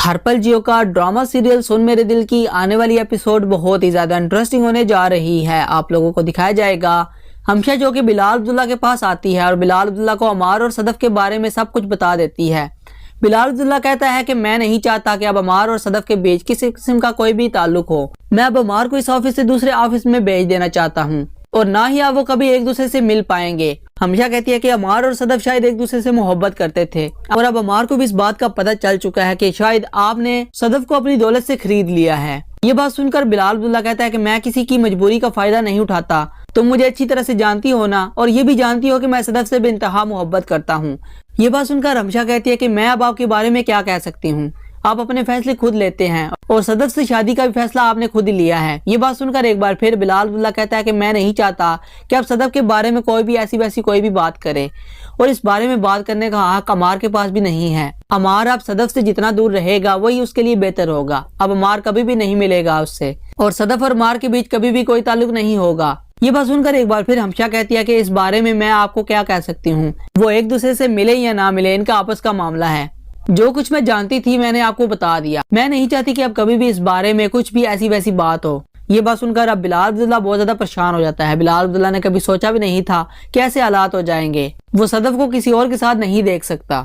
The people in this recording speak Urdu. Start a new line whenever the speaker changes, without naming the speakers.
ہرپل جیو کا ڈرامہ سیریل سن میرے دل کی آنے والی ایپیسوڈ بہت ہی زیادہ انٹرسٹنگ ہونے جا رہی ہے۔ آپ لوگوں کو دکھایا جائے گا ہمشہ جو کہ بلال عبداللہ کے پاس آتی ہے اور بلال عبداللہ کو عمار اور صدف کے بارے میں سب کچھ بتا دیتی ہے۔ بلال عبداللہ کہتا ہے کہ میں نہیں چاہتا کہ اب عمار اور صدف کے بیچ کسی قسم کا کوئی بھی تعلق ہو۔ میں اب عمار کو اس آفس سے دوسرے آفس میں بھیج دینا چاہتا ہوں اور نہ ہی اب وہ کبھی ایک دوسرے سے مل پائیں گے۔ ہمشہ کہتی ہے کہ عمار اور صدف شاید ایک دوسرے سے محبت کرتے تھے اور اب عمار کو بھی اس بات کا پتہ چل چکا ہے کہ شاید آپ نے صدف کو اپنی دولت سے خرید لیا ہے۔ یہ بات سن کر بلال عبداللہ کہتا ہے کہ میں کسی کی مجبوری کا فائدہ نہیں اٹھاتا، تم مجھے اچھی طرح سے جانتی ہو نا، اور یہ بھی جانتی ہو کہ میں صدف سے بے انتہا محبت کرتا ہوں۔ یہ بات سن کر ہمشہ کہتی ہے کہ میں اب آپ کے بارے میں کیا کہہ سکتی ہوں، آپ اپنے فیصلے خود لیتے ہیں اور صدف سے شادی کا بھی فیصلہ آپ نے خود ہی لیا ہے۔ یہ بات سن کر ایک بار پھر بلال عبداللہ کہتا ہے کہ میں نہیں چاہتا کہ اب صدف کے بارے میں کوئی بھی ایسی ویسی کوئی بھی بات کرے، اور اس بارے میں بات کرنے کا حق عمار کے پاس بھی نہیں ہے۔ عمار اب صدف سے جتنا دور رہے گا وہی اس کے لیے بہتر ہوگا۔ اب عمار کبھی بھی نہیں ملے گا اس سے، اور صدف اور عمار کے بیچ کبھی بھی کوئی تعلق نہیں ہوگا۔ یہ بات سن کر ایک بار پھر ہمشہ کہتی ہے کہ اس بارے میں آپ کو کیا کہہ سکتی ہوں، وہ ایک دوسرے سے ملے یا نہ ملے ان کا آپس کا معاملہ ہے۔ جو کچھ میں جانتی تھی میں نے آپ کو بتا دیا، میں نہیں چاہتی کہ اب کبھی بھی اس بارے میں کچھ بھی ایسی ویسی بات ہو۔ یہ بات سن کر اب بلال عبداللہ بہت زیادہ پریشان ہو جاتا ہے۔ بلال عبداللہ نے کبھی سوچا بھی نہیں تھا کہ ایسے حالات ہو جائیں گے، وہ صدف کو کسی اور کے ساتھ نہیں دیکھ سکتا۔